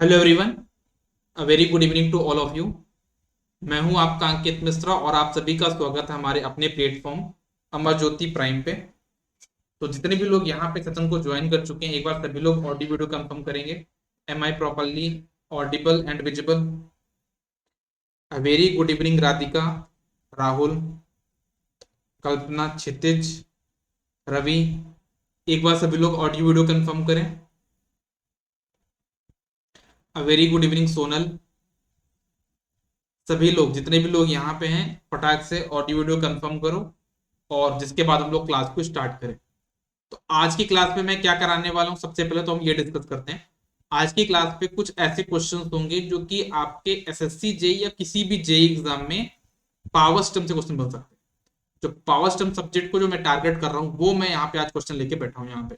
Hello everyone, a very good evening to all of you. मैं हूं आपका अंकित मिश्रा और आप सभी का स्वागत है हमारे अपने प्लेटफॉर्म अमर ज्योति प्राइम पे। तो जितने भी लोग यहाँ पे सत्संग को ज्वाइन कर चुके हैं, एक बार सभी लोग ऑडियो वीडियो कंफर्म करेंगे। Am I properly audible and visible? A very good evening Radhika, Rahul, Kalpana, Kshitij, Ravi. एक बार सभी लोग ऑडियो वीडियो कंफर्म करें। A very good evening Sonal. सभी लोग जितने भी लोग यहाँ पे हैं, फटाक से ऑडियो वीडियो कंफर्म करो और जिसके बाद हम लोग क्लास को स्टार्ट करें। तो आज की क्लास में मैं क्या कराने वाला हूं, सबसे पहले तो हम ये डिस्कस करते हैं। आज की क्लास पे कुछ ऐसे क्वेश्चंस होंगे जो कि आपके एसएससी जेई या किसी भी जेई एग्जाम में पावर स्टम से क्वेश्चन बन सकते हैं। जो पावर स्टम सब्जेक्ट को जो मैं टारगेट कर रहा हूँ, वो मैं यहाँ पे आज क्वेश्चन लेके बैठा हूँ यहाँ पे।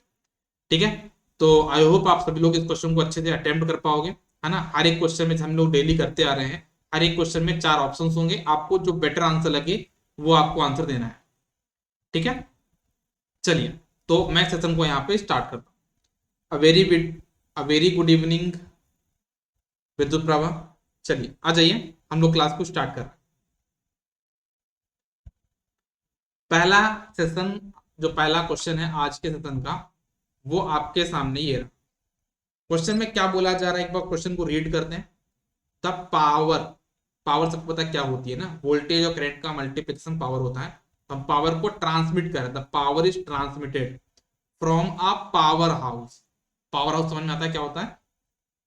ठीक है। तो आई होप आप सभी लोग इस क्वेश्चन को अच्छे से अटेम्प्ट कर पाओगे, है ना। हर एक क्वेश्चन में हम लोग डेली करते आ रहे हैं। हर एक क्वेश्चन में 4 ऑप्शन होंगे, आपको जो बेटर आंसर लगे वो आपको आंसर देना है। ठीक है। चलिए, तो मैं सेशन को यहाँ पे स्टार्ट करता हूँ। अ वेरी गुड इवनिंग विद्युत प्रभा। चलिए आ जाइए, हम लोग क्लास को स्टार्ट कर रहे हैं। पहला सेशन, जो पहला क्वेश्चन है आज के सेशन का, वो आपके सामने ये रहा। क्वेश्चन में क्या बोला जा रहा है, एक बार क्वेश्चन को रीड करते हैं। द पावर, पावर सबको पता है क्या होती है ना, वोल्टेज और करंट का मल्टीप्लिकेशन पावर होता है। तो हम पावर को ट्रांसमिट कर रहे हैं, the power is transmitted from a power house. Power house समझ में आता है क्या होता है,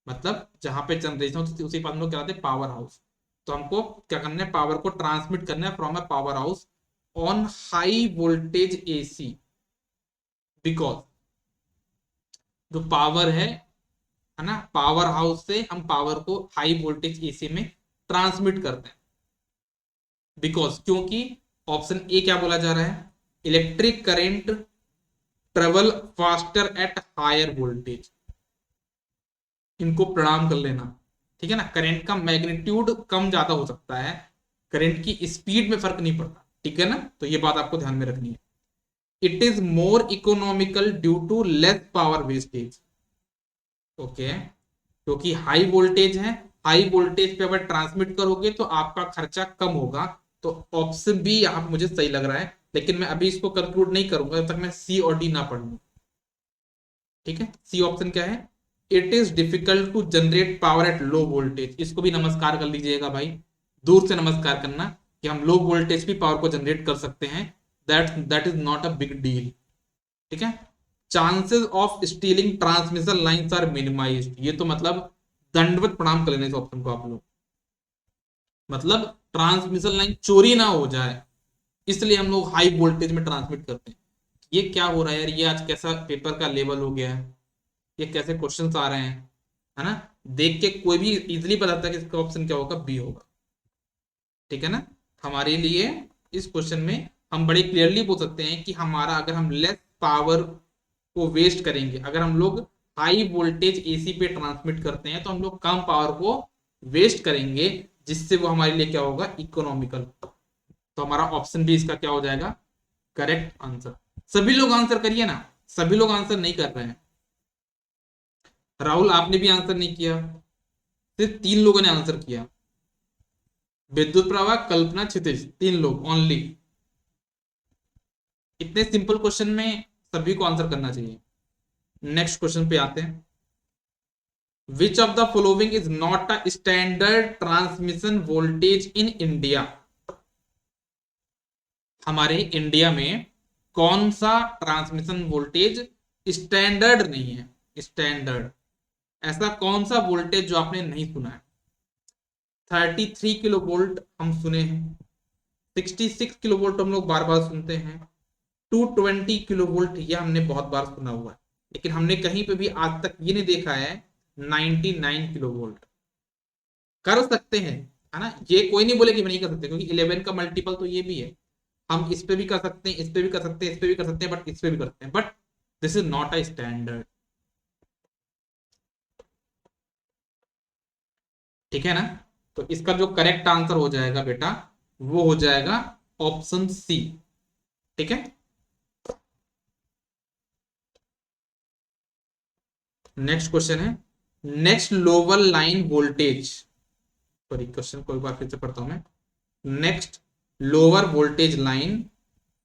मतलब जहां पे जनरेशन होती है उसी पावर हम लोग क्या कहते हैं, पावर हाउस। तो हमको क्या करना है, पावर को ट्रांसमिट करना है from a power house on high voltage AC. Because जो पावर है ना, पावर हाउस से हम पावर को हाई वोल्टेज एसी में ट्रांसमिट करते हैं। बिकॉज, क्योंकि ऑप्शन ए क्या बोला जा रहा है, electric current travel faster at higher voltage. इनको प्रणाम कर लेना। ठीक है ना, करंट का मैग्नीट्यूड कम ज्यादा हो सकता है, करंट की स्पीड में फर्क नहीं पड़ता। ठीक है ना, तो ये बात आपको ध्यान में रखनी है। It is more economical due to less power wastage. Okay, क्योंकि हाई वोल्टेज है, हाई वोल्टेज पे अगर ट्रांसमिट करोगे तो आपका खर्चा कम होगा। तो ऑप्शन बी यहाँ पे मुझे सही लग रहा है, लेकिन मैं अभी इसको कंक्लूड नहीं करूंगा जब तक मैं सी और डी ना पढ़ लूं। ठीक है, सी ऑप्शन क्या है, it is difficult to generate power at low voltage. इसको भी नमस्कार कर लीजिएगा भाई, दूर से नमस्कार करना, कि हम लो वोल्टेज भी पावर को जनरेट कर सकते हैं। That is not a big deal. ठीक है। Chances of stealing transmission lines are minimized. ये तो मतलब दंडवत प्रणाम कर लेने इस ऑप्शन को आप लोग, मतलब ट्रांसमिशन लाइन चोरी ना हो जाए, इसलिए हम लोग हाई वोल्टेज में ट्रांसमिट करते हैं। ये क्या हो रहा है यार, ये आज कैसा पेपर का लेवल हो गया है, ये कैसे क्वेश्चंस आ रहे हैं, है ना। देख के कोई भी इजीली बताता है कि इसका ऑप्शन क्या होगा, बी होगा। ठीक है ना। हमारे लिए इस क्वेश्चन में हम बड़े क्लियरली बोल सकते हैं कि हमारा, अगर हम लेस पावर को वेस्ट करेंगे, अगर हम लोग हाई वोल्टेज एसी पे ट्रांसमिट करते हैं तो हम लोग कम पावर को वेस्ट करेंगे, जिससे वो हमारे लिए क्या होगा, इकोनॉमिकल। तो हमारा ऑप्शन भी इसका क्या हो जाएगा, करेक्ट आंसर। सभी लोग आंसर करिए ना, सभी लोग आंसर नहीं कर रहे हैं। राहुल आपने भी आंसर नहीं किया, सिर्फ 3 लोगों ने आंसर किया। विद्युत प्रभा, कल्पना, क्षितिज, 3 लोग ओनली। इतने सिंपल क्वेश्चन में सभी को आंसर करना चाहिए। नेक्स्ट क्वेश्चन पे आते हैं। Which of the following is not a standard transmission voltage in India. हमारे इंडिया में कौन सा ट्रांसमिशन वोल्टेज स्टैंडर्ड नहीं है, स्टैंडर्ड, ऐसा कौन सा वोल्टेज जो आपने नहीं सुना है। 33 किलो वोल्ट हम सुने हैं, 66 किलो वोल्ट हम लोग बार बार सुनते हैं, 220 किलो वोल्ट ये हमने बहुत बार सुना हुआ है, लेकिन हमने कहीं पे भी आज तक ये नहीं देखा है 99 किलो वोल्ट। कर सकते हैं, है ना, ये कोई नहीं बोले कि नहीं कर सकते, क्योंकि 11 का मल्टीपल तो ये भी है। हम इस पे भी कर सकते हैं, इस पे भी कर सकते हैं, इस पे भी कर सकते हैं, बट इस पे भी कर सकते हैं, but this is not a standard. ठीक है ना। तो इसका जो करेक्ट आंसर हो जाएगा बेटा, वो हो जाएगा ऑप्शन सी। ठीक है। नेक्स्ट क्वेश्चन है, next lower line voltage, sorry question को एक बार फिर से पढ़ता हूं मैं। Next lower voltage line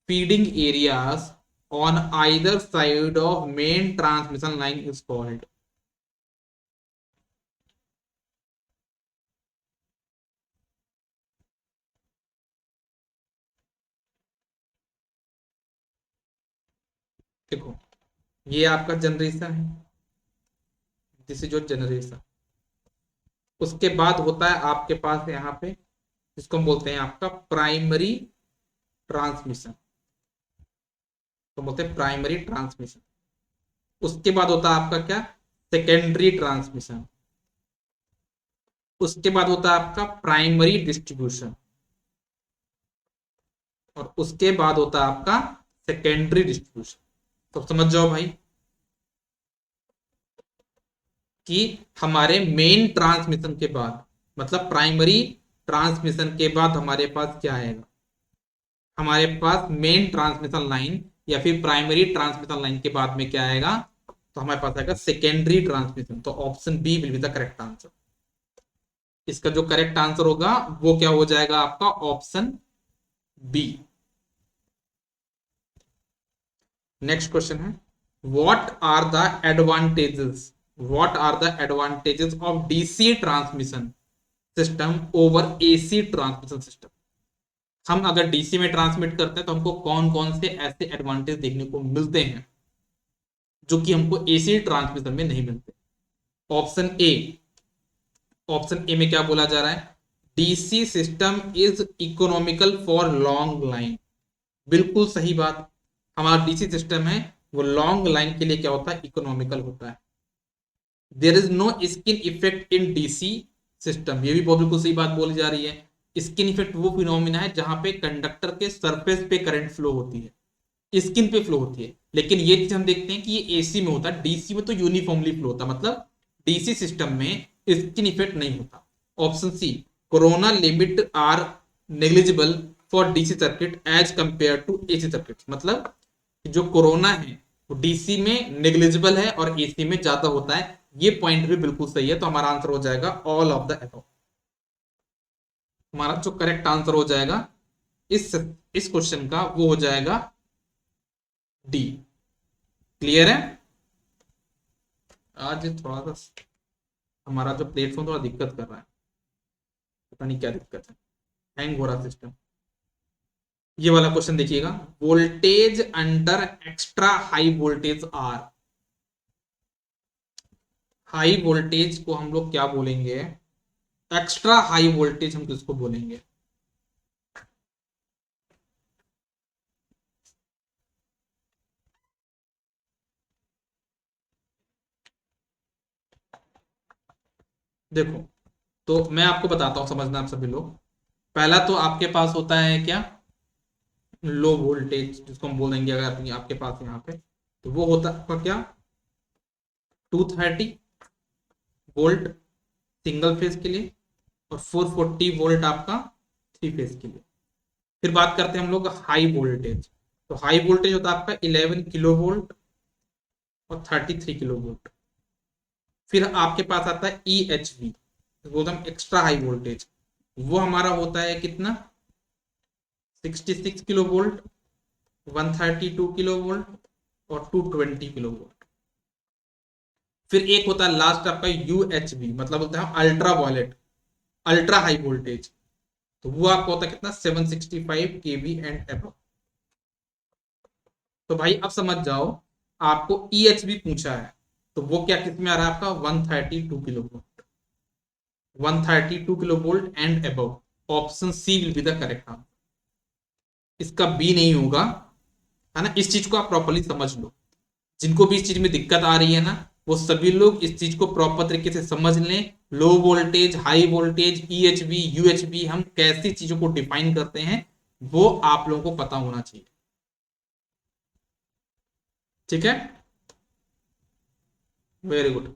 feeding areas on either side of main transmission line is called. देखो ये आपका जनरेशन है, दिस इज योर जनरेशन। उसके बाद होता है आपके पास यहाँ पे, जिसको हम बोलते हैं आपका प्राइमरी ट्रांसमिशन, तो बोलते हैं प्राइमरी ट्रांसमिशन। उसके बाद होता है आपका क्या, सेकेंडरी ट्रांसमिशन। उसके बाद होता है आपका प्राइमरी डिस्ट्रीब्यूशन, और उसके बाद होता है आपका सेकेंडरी डिस्ट्रीब्यूशन। तो समझ जाओ भाई कि हमारे मेन ट्रांसमिशन के बाद, मतलब प्राइमरी ट्रांसमिशन के बाद हमारे पास क्या आएगा, हमारे पास मेन ट्रांसमिशन लाइन या फिर प्राइमरी ट्रांसमिशन लाइन के बाद में क्या आएगा, तो हमारे पास आएगा सेकेंडरी ट्रांसमिशन। तो option B will be the correct answer. इसका जो करेक्ट आंसर होगा वो क्या हो जाएगा आपका, ऑप्शन बी। नेक्स्ट क्वेश्चन है, what are the advantages, what are the advantages of DC transmission system over AC transmission system. हम अगर डीसी में ट्रांसमिट करते हैं तो हमको कौन कौन से ऐसे एडवांटेज देखने को मिलते हैं जो कि हमको एसी ट्रांसमिशन में नहीं मिलते। ऑप्शन ए, ऑप्शन ए में क्या बोला जा रहा है, DC system is economical for long line. बिल्कुल सही बात, हमारा डीसी सिस्टम है वो लॉन्ग लाइन के लिए क्या होता है, इकोनॉमिकल होता है। There is no skin effect in DC system, ये भी बहुत बिल्कुल सही बात बोली जा रही है। स्किन इफेक्ट वो फिनोमिना है जहां पे कंडक्टर के सरफेस पे करंट फ्लो होती है, स्किन पे फ्लो होती है। लेकिन ये चीज हम देखते हैं कि ये एसी में होता है, डीसी में तो यूनिफॉर्मली फ्लो होता है, मतलब डीसी सिस्टम में स्किन इफेक्ट नहीं होता। Option C, corona limit are negligible for DC circuit as compare to AC circuit, मतलब जो कोरोना है वो डीसी में नेग्लिजिबल है और एसी में ज्यादा होता है। ये पॉइंट भी बिल्कुल सही है, तो हमारा आंसर हो जाएगा ऑल ऑफ द अबव। हमारा जो करेक्ट आंसर हो जाएगा इस क्वेश्चन का वो हो जाएगा डी। क्लियर है। आज थोड़ा सा हमारा जो प्लेटफॉर्म थोड़ा दिक्कत कर रहा है, पता नहीं क्या दिक्कत है, हैंग हो रहा सिस्टम। ये वाला क्वेश्चन देखिएगा, voltage under extra high voltage are. High voltage को हम लोग क्या बोलेंगे, एक्स्ट्रा हाई वोल्टेज हम किसको बोलेंगे। देखो तो मैं आपको बताता हूं, समझना आप सभी लोग। पहला तो आपके पास होता है क्या, लो वोल्टेज जिसको हम बोलेंगे, अगर आपके पास यहाँ पे, तो वो होता है आपका क्या, 230 वोल्ट सिंगल फेज के लिए और 440 वोल्ट आपका थ्री फेज के लिए। फिर बात करते हैं हम लोग हाई वोल्टेज। तो हाई वोल्टेज होता है आपका 11 किलो वोल्ट और 33 किलो वोल्ट। फिर आपके पास आता है ई एच वी, बोलते हैं एक्स्ट्रा हाई वोल्टेज, वो हमारा होता है कितना, 66 किलो वोल्ट, 132 किलो वोल्ट और 220 किलो वोल्ट। फिर एक होता है लास्ट आपका यूएचवी, मतलब बोलते हैं ultra violet, ultra high voltage, तो वो आपका होता है कितना, 765 केवी एंड अबव। तो भाई अब समझ जाओ, आपको ईएचवी पूछा है तो वो क्या किस में आ रहा है आपका, 132 kilo volt, 132 kilo volt and above. Option C will be the correct answer, इसका बी नहीं होगा, है ना। इस चीज को आप प्रॉपर्ली समझ लो, जिनको भी इस चीज में दिक्कत आ रही है ना, वो सभी लोग इस चीज को प्रॉपर तरीके से समझ लें। Low voltage, high voltage, EHV, UHV, हम कैसी चीजों को डिफाइन करते हैं वो आप लोगों को पता होना चाहिए, ठीक है। Very good.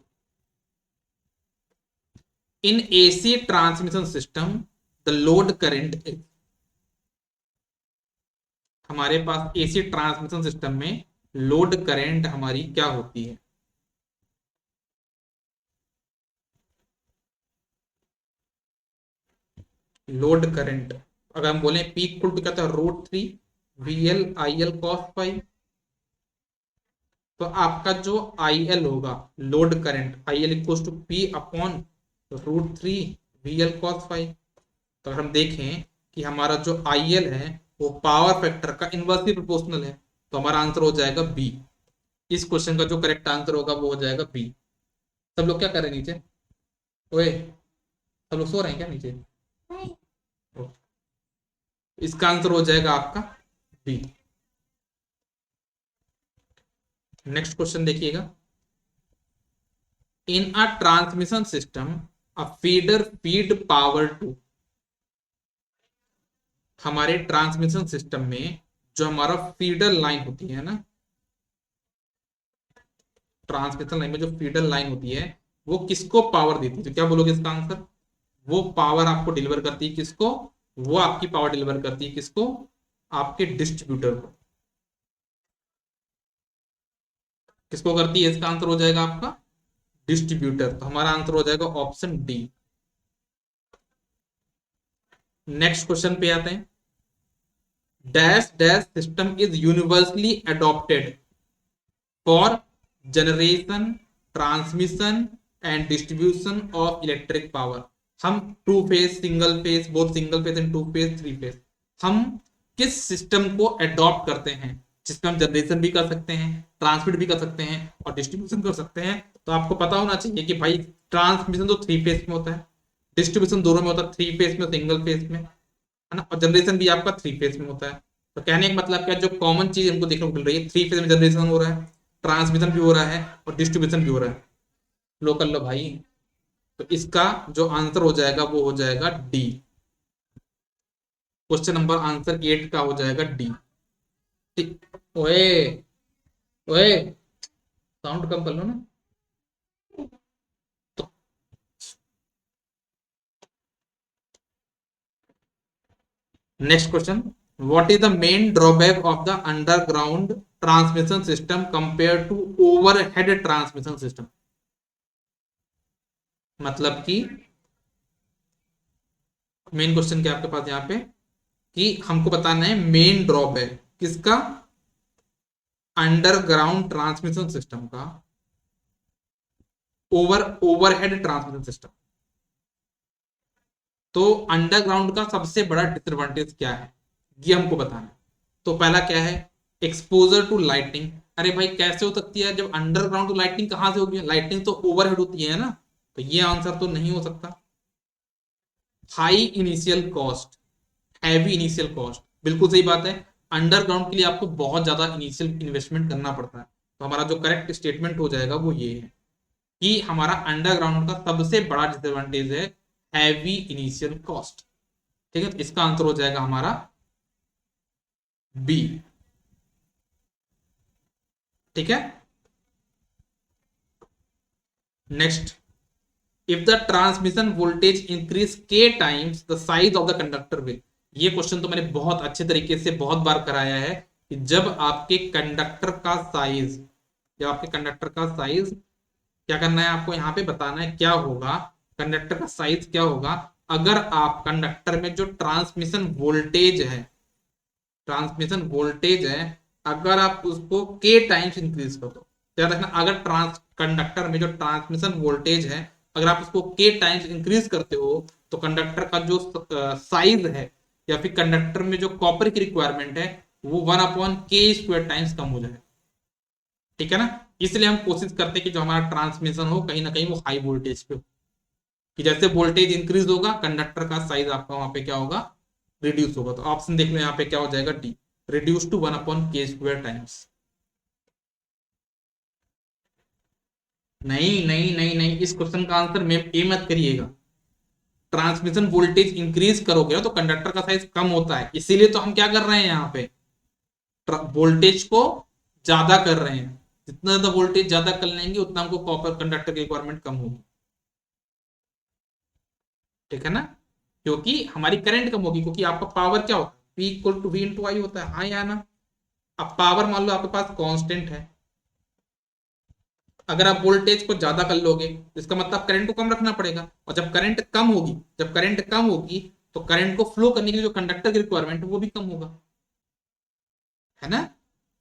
In AC transmission system the load current is, हमारे पास एसी ट्रांसमिशन सिस्टम में लोड करंट हमारी क्या होती है, लोड करंट, अगर हम बोले P इक्वल टू क्या था, √3 VL IL cos फाई, तो आपका जो IL होगा load current, IL equal to P upon √3 VL cos phi. तो अगर हम देखें कि हमारा जो IL है वो पावर फैक्टर का इनवर्सली प्रोपोर्शनल है, तो हमारा आंसर हो जाएगा बी। इस क्वेश्चन का जो करेक्ट आंसर होगा वो हो जाएगा बी। सब लोग क्या कर रहे हैं नीचे? ओए, सब लोग सो रहे हैं क्या नीचे? ओ, इसका आंसर हो जाएगा आपका बी। नेक्स्ट क्वेश्चन देखिएगा। In a transmission system a feeder feed power to, हमारे ट्रांसमिशन सिस्टम में जो हमारा फीडर लाइन होती है ना, ट्रांसमिशन लाइन में जो फीडर लाइन होती है वो किसको पावर देती है? तो क्या बोलोगे इसका आंसर? वो पावर आपको डिलीवर करती है किसको? वो आपकी पावर डिलीवर करती है किसको? आपके डिस्ट्रीब्यूटर को। किसको करती है? इसका आंसर हो जाएगा आपका डिस्ट्रीब्यूटर। तो हमारा आंसर हो जाएगा ऑप्शन डी। नेक्स्ट क्वेश्चन पे आते हैं। Dash dash system is universally adopted for generation, transmission and distribution of electric power. हम two phase, single phase, both single phase and two phase, three phase, हम किस system को adopt करते हैं जिसमें हम जनरेशन भी कर सकते हैं, ट्रांसमिट भी कर सकते हैं और डिस्ट्रीब्यूशन कर सकते हैं? तो आपको पता होना चाहिए कि भाई ट्रांसमिशन तो थ्री फेज में होता है, डिस्ट्रीब्यूशन दोनों में होता है, थ्री फेज में, सिंगल फेज में, है ना, और जनरेशन भी आपका थ्री फेज में होता है। तो कहने का मतलब क्या, जो कॉमन चीज हमको देखने को मिल रही है, थ्री फेज में जनरेशन हो रहा है, ट्रांसमिशन भी हो रहा है और डिस्ट्रीब्यूशन भी हो रहा है। लो कर लो भाई। तो इसका जो आंसर हो जाएगा वो हो जाएगा डी। क्वेश्चन नंबर आंसर 8 का हो जाएगा डी। ओए, ओए, साउंड कम कर लो ना। तो next question. What is the main drawback of the underground transmission system compare to overhead transmission system? मतलब कि मेन क्वेश्चन क्या आपके पास यहाँ पे, कि हमको बताना है मेन ड्रॉबैक किसका? अंडरग्राउंड ट्रांसमिशन सिस्टम का ओवरहेड ट्रांसमिशन सिस्टम। तो अंडरग्राउंड का सबसे बड़ा डिसएडवांटेज क्या है ये हमको बताना है। तो पहला क्या है? Exposure to lighting. अरे भाई कैसे हो सकती है, जब अंडरग्राउंड तो लाइटिंग कहां से होगी? लाइटिंग तो ओवरहेड होती है ना, तो ये आंसर तो नहीं हो सकता। High initial cost, heavy initial cost, बिल्कुल सही बात है। अंडरग्राउंड के लिए आपको बहुत ज्यादा इनिशियल इन्वेस्टमेंट करना पड़ता है। तो हमारा जो करेक्ट स्टेटमेंट हो जाएगा वो ये है कि हमारा अंडरग्राउंड का सबसे बड़ा डिसएडवांटेज है हैवी इनिशियल कॉस्ट। ठीक है, तो इसका आंसर हो जाएगा हमारा बी। ठीक है, next. If the transmission voltage increase K times the size of the conductor will. ये क्वेश्चन तो मैंने बहुत अच्छे तरीके से बहुत बार कराया है कि जब आपके कंडक्टर का साइज, जब आपके कंडक्टर का साइज, क्या करना है आपको यहाँ पे बताना है क्या होगा, कंडक्टर का साइज क्या होगा अगर आप कंडक्टर में जो ट्रांसमिशन वोल्टेज है, ट्रांसमिशन वोल्टेज है, अगर आप उसको के टाइम्स इंक्रीज कर दो। याद रखना, अगर ट्रांस कंडक्टर में जो ट्रांसमिशन वोल्टेज है अगर आप उसको के टाइम्स इंक्रीज करते हो तो कंडक्टर का जो साइज है या फिर कंडक्टर में जो कॉपर की रिक्वायरमेंट है वो 1/k² टाइम्स कम हो जाए। ठीक है ना, इसलिए हम कोशिश करते हैं कि जो हमारा ट्रांसमिशन हो कहीं ना कहीं वो हाई वोल्टेज पे हो, कि जैसे वोल्टेज इंक्रीज होगा कंडक्टर का साइज आपका वहां पे क्या होगा, रिड्यूस होगा। तो ऑप्शन देख लो यहाँ पे क्या हो जाएगा, D, reduce to 1/k² times. नहीं नहीं नहीं नहीं, इस क्वेश्चन का आंसर में ए मत करिएगा। ट्रांसमिशन वोल्टेज इंक्रीज करोगे तो कंडक्टर का साइज कम होता है, इसीलिए तो हम क्या कर रहे हैं यहाँ पे, वोल्टेज को ज्यादा कर रहे हैं। जितना ज्यादा वोल्टेज ज्यादा कर लेंगे उतना हमको कॉपर कंडक्टर की रिक्वायरमेंट कम होगी। ठीक है ना, क्योंकि हमारी करंट कम होगी, क्योंकि आपका पावर क्या होता है, P equal to V into I होता है, हाँ या ना। अब पावर मान लो आपके पास कांस्टेंट है, अगर आप वोल्टेज को ज्यादा कर लोगे तो इसका मतलब करंट को कम रखना पड़ेगा, और जब करंट कम होगी तो करंट को फ्लो करने के लिए जो कंडक्टर की रिक्वायरमेंट है वो भी कम होगा, है ना।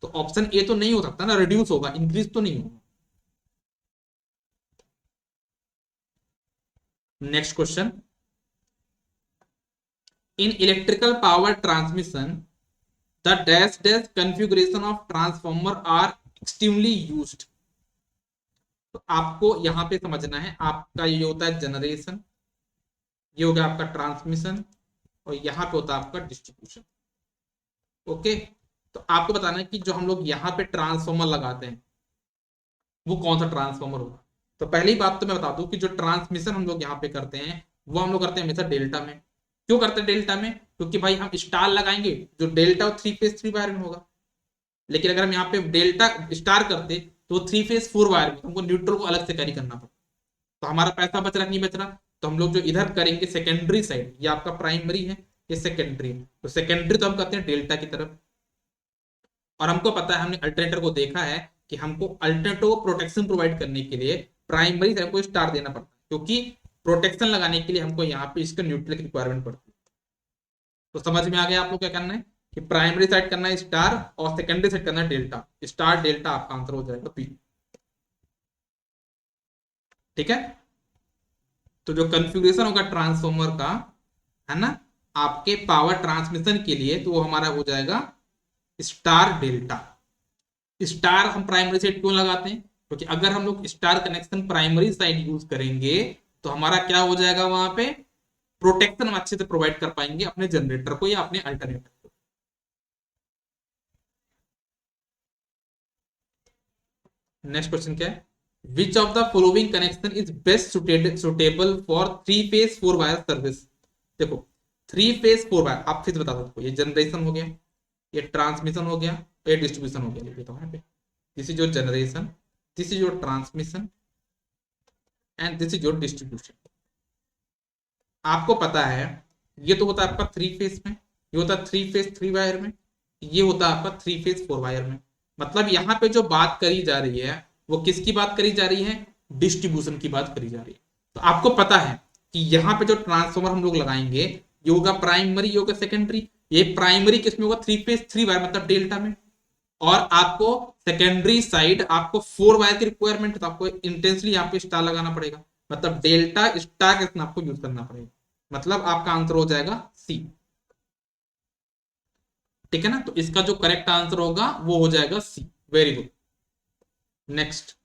तो ऑप्शन ए तो नहीं हो सकता ना, रिड्यूस होगा, इंक्रीज तो नहीं होगा। Next question, in electrical power transmission the dash dash configuration of transformer are extremely used. तो आपको यहां पे समझना है, आपका ये होता है जनरेशन, ये हो गया आपका ट्रांसमिशन, और यहाँ पे होता है आपका डिस्ट्रीब्यूशन। ओके, तो आपको बताना है कि जो हम लोग यहाँ पे ट्रांसफॉर्मर लगाते हैं वो कौन सा ट्रांसफॉर्मर होगा। तो पहली बात तो मैं बता दूं कि जो ट्रांसमिशन हम लोग यहाँ पे करते हैं वो हम लोग करते हैं हमेशा डेल्टा में। क्यों करते हैं डेल्टा में? क्योंकि भाई हम स्टार लगाएंगे, जो डेल्टा और 3 फेज 3 वायर में होगा। लेकिन अगर हम यहाँ पे डेल्टा स्टार करते तो 3 फेज 4 वायर में हमको न्यूट्रल को अलग से कैरी करना पड़ता, तो हमारा पैसा बच रहा नहीं बच रहा। तो हम लोग जो इधर करेंगे सेकेंडरी साइड, ये आपका प्राइमरी है, ये सेकेंडरी है, तो सेकेंडरी तो हम करते हैं डेल्टा की तरफ। और हमको पता है, हमने अल्टरनेटर को देखा है कि हमको अल्टरनेटर को प्रोटेक्शन प्रोवाइड करने के लिए प्राइमरी से हमको स्टार देना पड़ता है, क्योंकि प्रोटेक्शन लगाने के लिए हमको यहाँ पे इसका न्यूट्रल की रिक्वायरमेंट पड़ती है। तो समझ में आ गया आप लोग क्या करना है, कि प्राइमरी साइड करना है स्टार और सेकेंडरी साइड करना है डेल्टा। स्टार डेल्टा आपका आंसर हो जाएगा पी। ठीक है, तो जो कॉन्फ़िगरेशन होगा ट्रांसफॉर्मर का, है ना, आपके पावर ट्रांसमिशन के लिए, तो वो हमारा हो जाएगा स्टार डेल्टा। स्टार हम प्राइमरी साइड क्यों लगाते हैं? क्योंकि अगर हम लोग star connection primary side use करेंगे तो हमारा क्या हो जाएगा, वहां पे प्रोटेक्शन हम अच्छे से प्रोवाइड कर पाएंगे अपने जनरेटर को या अपने अल्टरनेटर को। नेक्स्ट क्वेश्चन क्या है, which of the following connection is best suitable for 3 phase 4 wire service. देखो 3 फेज 4 वायर आप फिर बता सकते हो, ये जनरेशन हो गया, ये ट्रांसमिशन हो गया, ये डिस्ट्रीब्यूशन हो गया। लिख देता हूं यहाँ पे, this is your generation, this is your transmission and this is your distribution. आपको पता है ये तो होता है आपका 3 फेज में, ये होता है 3 फेज 3 वायर में, ये होता है आपका 3 फेज 4 वायर में। मतलब यहाँ पे जो बात करी जा रही है वो किसकी बात करी जा रही है, डिस्ट्रीब्यूशन की बात करी जा रही है। तो आपको पता है कि यहाँ पे जो ट्रांसफॉर्मर हम लोग लगाएंगे ये होगा प्राइमरी, ये होगा सेकेंडरी। ये प्राइमरी किसमें होगा, 3 फेज 3 वायर मतलब डेल्टा में। और आपको सेकेंडरी साइड आपको 4 वायर की रिक्वायरमेंट है, तो आपको इंटेंसली यहाँ पे स्टार लगाना पड़ेगा, मतलब डेल्टा स्टार कितना आपको यूज करना पड़ेगा। मतलब आपका आंसर हो जाएगा सी। ठीक है ना, तो इसका जो करेक्ट आंसर होगा वो हो जाएगा C. Very good. Next,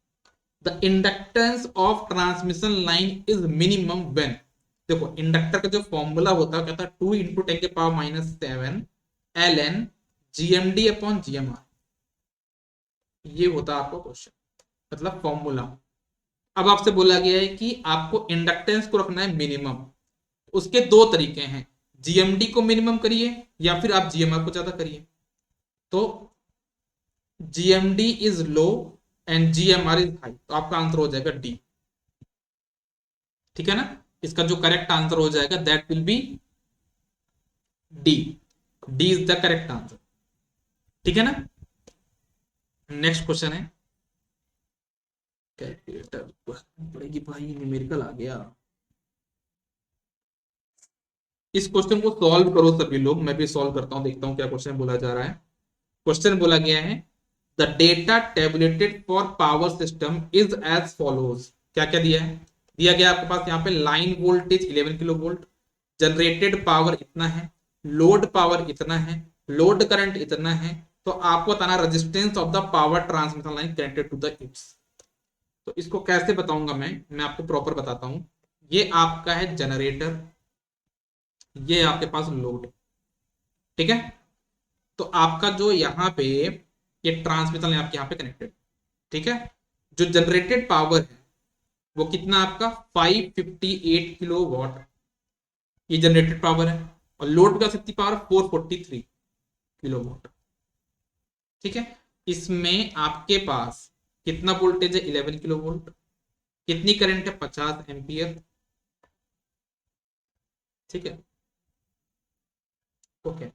the inductance of transmission line is minimum when. देखो इंडक्टर का जो फॉर्मूला होता है कहता है 2 इंटू 10 के power -7 ln GMD upon GMR। ये होता है आपका क्वेश्चन, मतलब फॉर्मूला। अब आपसे बोला गया है कि आपको इंडक्टेंस को रखना है मिनिमम। उसके दो तरीके हैं, जीएमडी को मिनिमम करिए या फिर आप जीएमआर को ज्यादा करिए। तो GMD is low and GMR is high, तो आपका आंसर हो जाएगा डी। ठीक है ना, इसका जो करेक्ट आंसर हो जाएगा that will B D. D is the correct answer. ठीक है ना। नेक्स्ट क्वेश्चन है, कैलकुलेटर पड़ेगी भाई, न्यूमेरिकल आ गया। इस क्वेश्चन को सॉल्व करो सभी लोग, मैं भी सॉल्व करता हूं, देखता हूं क्या क्वेश्चन बोला जा रहा है। क्वेश्चन बोला गया है the data tabulated for power system is as follows. क्या क्या दिया है, दिया गया आपके पास यहाँ पे line voltage 11 kilo volt, generated power इतना है, लोड पावर इतना है, लोड करंट इतना है। तो आपको बताना resistance of the power transmission line connected to the its. तो इसको कैसे बताऊंगा मैं आपको प्रॉपर बताता हूं। ये आपका है जनरेटर, ये आपके पास लोड। ठीक है, तो आपका जो यहाँ पे ये ट्रांसमिशन आपके यहाँ पे कनेक्टेड। ठीक है, जो जनरेटेड पावर है वो कितना आपका 558 किलो वॉट, ये जनरेटेड पावर है। और लोड का शक्ति पावर 443 किलो वॉट। ठीक है, इसमें आपके पास कितना वोल्टेज है 11 किलो वोल्ट, कितनी करंट है 50 एम्पियर। ठीक है, ओके।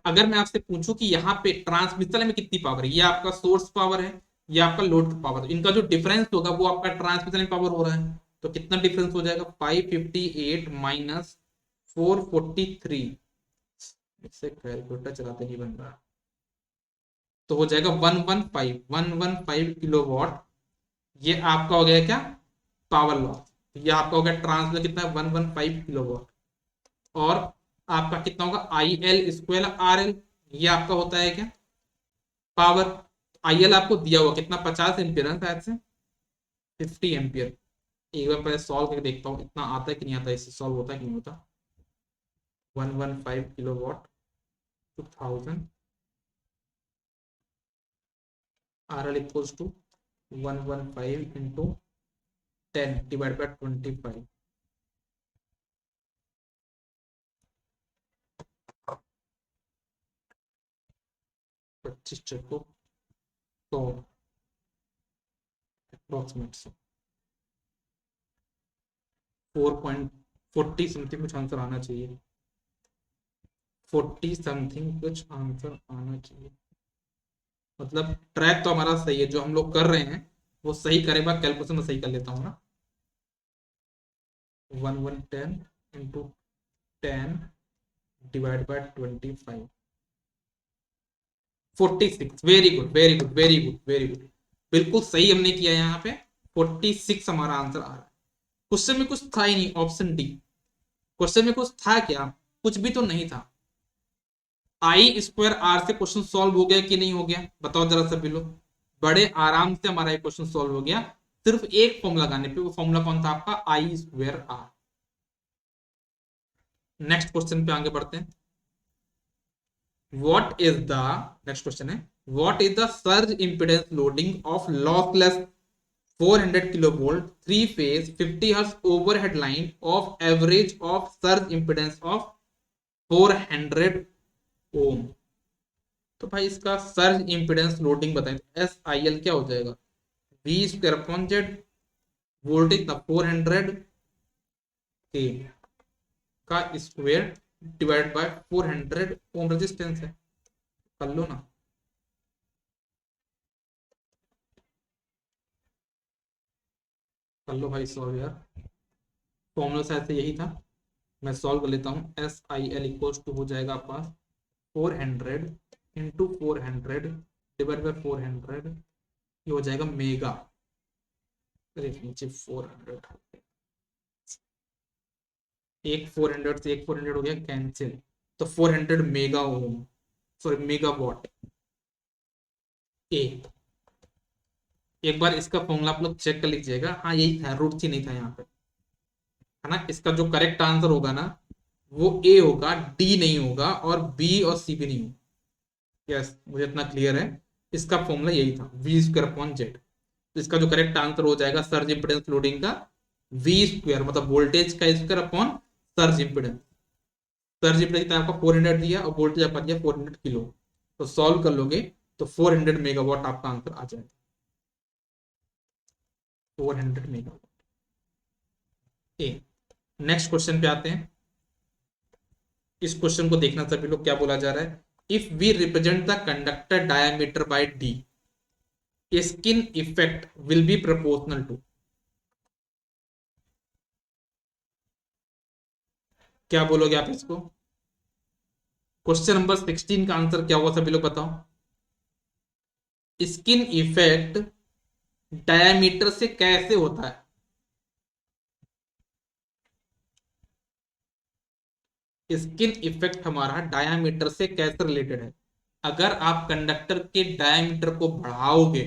अगर मैं आपसे पूछूं कि यहाँ पे ट्रांसमिशन में कितनी पावर है, ये आपका सोर्स पावर है, ये आपका लोड पावर है, इनका जो डिफरेंस होगा वो आपका ट्रांसमिशन पावर हो रहा है। तो कितना डिफरेंस हो जाएगा 558 माइनस 443, इससे कैलकुलेटर चलाते नहीं बन रहा, तो हो जाएगा 115 किलोवाट। ये आपका हो गया क्या, पावर लॉस। ये आपका हो गया ट्रांसफर कितना है, 115 किलोवाट। और आपका कितना होगा, I L square R L, ये आपका होता है क्या, पावर। आई एल आपको दिया हुआ कितना, 50 एम्पियर है शायद से, 50 एम्पियर। एक बार पहले सॉल्व करके देखता हूँ इतना आता है कि नहीं आता, इससे सॉल्व होता है कि नहीं होता। 115 kilowatt 2000 R L equals to 115 into 10 divide by 25। 25 चको तो अप्रोक्सीमेट 4.40 समथिंग कुछ आंसर आना चाहिए, 40 समथिंग कुछ आंसर आना चाहिए। मतलब ट्रैक तो हमारा सही है, जो हम लोग कर रहे हैं वो सही करेगा, कैलकुलेशन में सही कर लेता हूँ ना। 1110 into 10 divide by 25, 46। Very good very good very good very good, बिल्कुल सही हमने किया यहाँ पे। 46 हमारा आंसर आ रहा है। क्वेश्चन में कुछ था ही नहीं, ऑप्शन डी। क्वेश्चन में कुछ था क्या, कुछ भी तो नहीं था। आई स्क्वायर आर से क्वेश्चन सॉल्व हो गया कि नहीं हो गया, बताओ जरा सभी लोग। बड़े आराम से हमारा क्वेश्चन सॉल्व हो गया, सिर्फ एक फॉर्मूला लगाने पे। वो फॉर्मूला कौन था आपका, I square R. Next question पे आगे बढ़ते हैं। What is the, next question है, what is the surge impedance loading of lossless 400 kilovolt 3 phase 50 hertz overhead line of average of surge impedance of 400 ohm. तो भाई इसका सर्ज इंपीडेंस लोडिंग बताएं, S I L क्या हो जाएगा, V square upon Z, voltage था 400 K का square divide by 400 ohm resistance है। कर लो ना, कर लो भाई सॉल्व यार। फॉर्मूला शायद से यही था, मैं सॉल्व कर लेता हूँ। S I L equals to हो जाएगा आपका 400 इंटू 400 डिवाइड बाय 400, ये हो जाएगा मेगा। अरे नीचे 400, एक 400 से एक 400 हो गया कैंसिल, तो 400 mega ohm, sorry megawatt. A, एक बार इसका फॉर्मूला आप लोग चेक कर लीजिएगा। हाँ यही था, रूट थ्री नहीं था यहाँ पे, है ना। इसका जो करेक्ट आंसर होगा ना वो ए होगा, डी नहीं होगा, और बी और सी भी नहीं होगा। यस, मुझे इतना क्लियर है। इसका फॉर्मूला यही था, वी स्क्वायर अपॉन जेड। तो इसका जो करेक्ट आंसर हो जाएगा सर्ज इंपेडेंस लोडिंग का वी स्क्वायर, मतलब वोल्टेज का square upon surge impedance. Surge impedance आपका 400 दिया और वोल्टेज आपका दिया 400 किलो, तो सॉल्व कर लोगे तो 400 मेगावाट आपका आंसर आ जाएगा। 400 मेगावाट। ए, नेक्स्ट क्वेश्चन पे आते हैं। इस क्वेश्चन को देखना सभी लोग, क्या बोला जा रहा है, if we represent the conductor diameter by D, skin effect will be proportional to. क्या बोलोगे आप इसको। क्वेश्चन नंबर 16 का आंसर क्या होगा सभी लोग बताओ। स्किन इफेक्ट डायमीटर से कैसे होता है। स्किन इफेक्ट हमारा डायमीटर से कैसे रिलेटेड है। अगर आप कंडक्टर के डायमीटर को बढ़ाओगे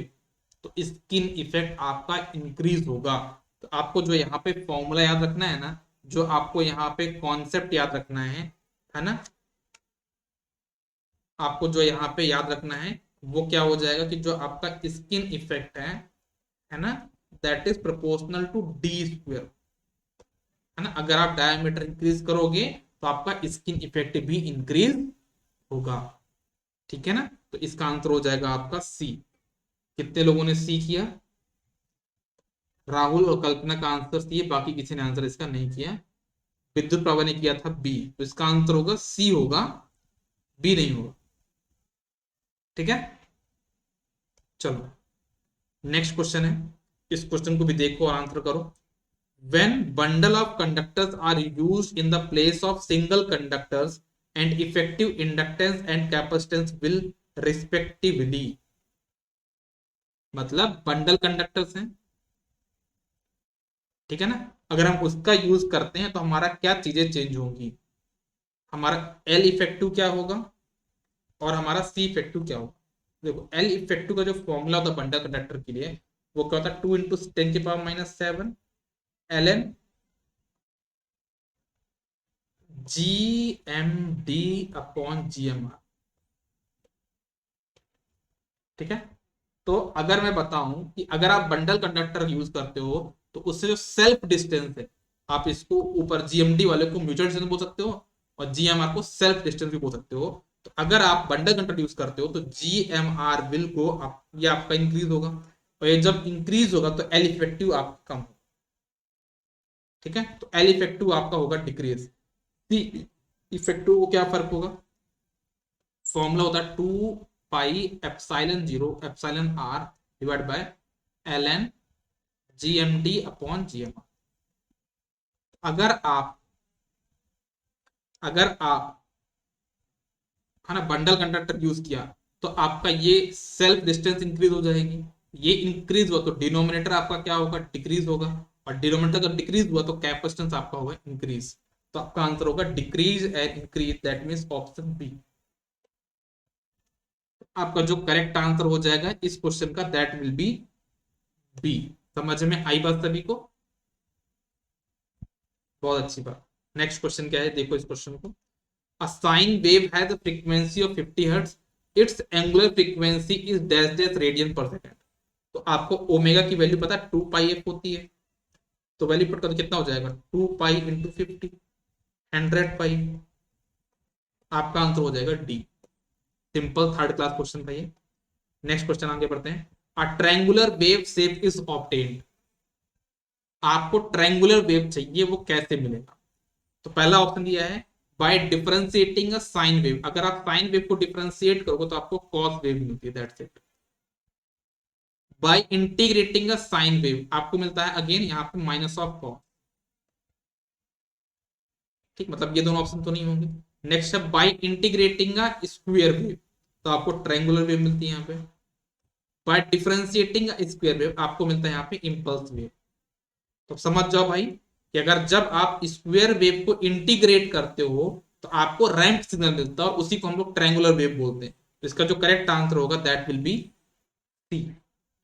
तो स्किन इफेक्ट आपका इंक्रीज होगा। तो आपको जो यहाँ पे फॉर्मूला याद रखना है ना, जो आपको यहाँ पे कॉन्सेप्ट याद रखना है ना, आपको जो यहाँ पे याद रखना है वो क्या हो जाएगा कि जो आपका स्किन इफेक्ट है ना, that is proportional to D square, है ना। अगर आप डायमीटर इंक्रीज करोगे तो आपका स्किन इफेक्ट भी इंक्रीज होगा, ठीक है ना। तो इसका आंसर हो जाएगा आपका सी। कितने लोगों ने सी किया, राहुल और कल्पना का आंसर सी है, बाकी किसी ने आंसर इसका नहीं किया। विद्युत प्रभा ने किया था बी, तो इसका आंसर होगा सी होगा, बी नहीं होगा, ठीक है। चलो नेक्स्ट क्वेश्चन है, इस क्वेश्चन को भी देखो और आंसर करो। when bundle of conductors are used in the place of single conductors and effective inductance and capacitance will respectively। मतलब बंडल कंडक्टर्स हैं, ठीक है ना, अगर हम उसका यूज करते हैं तो हमारा क्या चीजें चेंज होंगी, हमारा एल इफेक्टिव क्या होगा और हमारा सी इफेक्टिव क्या होगा। देखो एल इफेक्टिव का जो फॉर्मूला होता है बंडल कंडक्टर के लिए वो क्या होता है, 2 × 10⁻⁷ L N G M D upon G M R, ठीक है। तो अगर मैं बताऊं कि अगर आप बंडल कंडक्टर यूज करते हो तो उससे जो सेल्फ डिस्टेंस है, आप इसको ऊपर जीएमडी वाले को म्यूचुअल डिस्टेंस बोल सकते हो और जीएमआर को सेल्फ डिस्टेंस भी बोल सकते हो। तो अगर आप बंडल कंडक्टर यूज करते हो तो जीएमआर विल गो अप, ये आपका इंक्रीज होगा, और ये जब इंक्रीज होगा तो एल इफेक्टिव आपका कम होगा, ठीक है। तो एल इफेक्टिव आपका होगा डिक्रीज, सी इफेक्टिव को क्या फर्क होगा, फॉर्मूला होता है 2πε0 epsilon R divide by L N G M D upon G M R. अगर आप है ना बंडल कंडक्टर यूज किया तो आपका ये सेल्फ डिस्टेंस इंक्रीज हो जाएगी, ये इंक्रीज हुआ तो डिनोमिनेटर आपका क्या होगा, डिक्रीज होगा, और डिनोमिनेटर जब डिक्रीज हुआ तो कैपेसिटेंस आपका होगा इंक्रीज। तो आपका आंसर होगा decrease and increase, that means option B आपका जो करेक्ट आंसर हो जाएगा इस क्वेश्चन का, दैट विल बी बी। समझ में आई बात सभी को, बहुत अच्छी बात। नेक्स्ट क्वेश्चन क्या है, देखो इस क्वेश्चन को। A sine wave has a frequency of 50 Hz. Its angular frequency is dash dash radian per second. तो आपको ओमेगा की वैल्यू पता है 2πf होती है, तो वैल्यू पुट कर कितना हो जाएगा 2π × 50 100π। आपका आंसर हो जाएगा D. Simple third class question था ये। नेक्स्ट क्वेश्चन आगे बढ़ते हैं। A triangular wave shape is obtained. आपको ट्रायंगुलर वेव चाहिए, वो कैसे मिलेगा। तो पहला ऑप्शन दिया है by differentiating a sine wave. अगर आप साइन वेव को डिफरेंशिएट करोगे तो आपको कॉस वेव मिलती है, that's it. Bye integrating a sine wave आपको मिलता है अगेन यहाँ पे माइनस ऑफ कॉस, ठीक, मतलब ये दोनों ऑप्शन तो नहीं होंगे। नेक्स्ट है by integrating a square wave, तो आपको ट्रायंगुलर वेव मिलती है यहाँ पे। By differentiating a square wave आपको मिलता है यहाँ पे इम्पल्स वेव। तो समझ जाओ भाई कि अगर जब आप स्क्वायर वेव को इंटीग्रेट करते हो तो आपको रैंप सिग्नल मिलता है और उसी को हम लोग ट्रायंगुलर वेव बोलते हैं। तो इसका जो करेक्ट आंसर होगा दैट विल बी सी,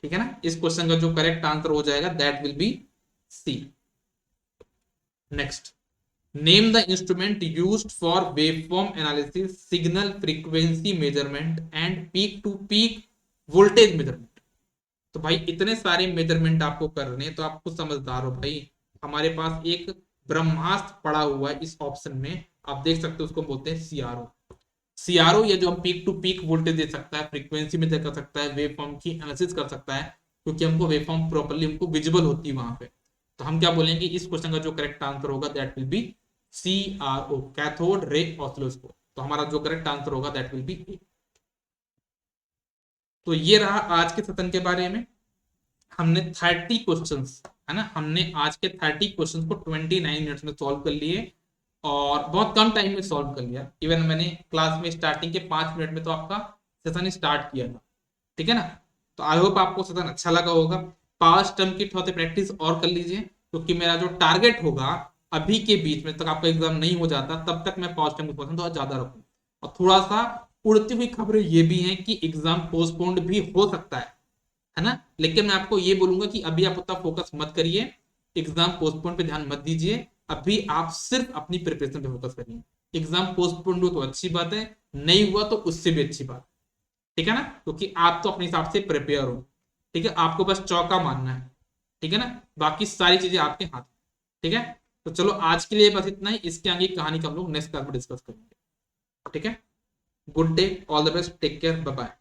ठीक है ना। इस क्वेश्चन का जो करेक्ट आंसर हो जाएगा that will be C. Next, name the instrument used for waveform analysis, signal frequency measurement and peak to peak voltage measurement. तो भाई इतने सारे मेजरमेंट आपको करने, तो आप खुद समझदार हो भाई। हमारे पास एक ब्रह्मास्त्र पड़ा हुआ है इस ऑप्शन में, आप देख सकते हो, उसको बोलते हैं सीआरओ। सीआरओ ये जो हम पीक टू पीक वोल्टेज दे सकता है, फ्रीक्वेंसी मेजर कर सकता है, वेव फॉर्म की एनालिसिस कर सकता है, क्योंकि हमको वेव फॉर्म प्रॉपर्ली हमको विजिबल होती है वहां पे। तो हम क्या बोलेंगे, इस क्वेश्चन का जो करेक्ट आंसर होगा that will B CRO, cathode ray oscilloscope. तो हमारा जो करेक्ट आंसर होगा दैट विल बी ए। तो ये रहा आज के सत्र के बारे में। हमने 30 क्वेश्चंस, है ना, हमने आज के 30 क्वेश्चंस को 29 मिनट्स में सॉल्व कर लिए और बहुत कम टाइम में सॉल्व कर लिया। इवन मैंने क्लास में स्टार्टिंग के 5 मिनट में तो आपका सेशन स्टार्ट किया था, ठीक है ना। तो आई होप आपको सेशन अच्छा लगा होगा। पास्ट टर्म की थोड़ी प्रैक्टिस और कर लीजिए, क्योंकि मेरा जो टारगेट होगा अभी के बीच में तक आपका एग्जाम नहीं हो जाता तब तक मैं पास्ट टर्म की क्वेश्चन थोड़ा ज्यादा रखूँ। और थोड़ा सा उड़ती हुई खबरें ये भी हैं कि एग्जाम पोस्टपोन्ड भी हो सकता है ना। लेकिन मैं आपको ये बोलूंगा कि अभी आप उतना फोकस मत करिए, एग्जाम पोस्टपोन पे ध्यान मत दीजिए। अभी आप सिर्फ अपनी प्रिपरेशन पे फोकस करिए। एग्जाम पोस्टपोन हो तो अच्छी बात है, नहीं हुआ तो उससे भी अच्छी बात, ठीक है ना, क्योंकि आप तो अपने हिसाब से प्रिपेयर हो, ठीक है। आपको बस चौका मारना है, ठीक है ना, बाकी सारी चीजें आपके हाथ, ठीक है। तो चलो आज के लिए बस इतना ही। इसके आगे कहानी का हम लोग नेक्स्ट क्लास में डिस्कस करेंगे, ठीक है। Good day, all the best, take care, bye bye.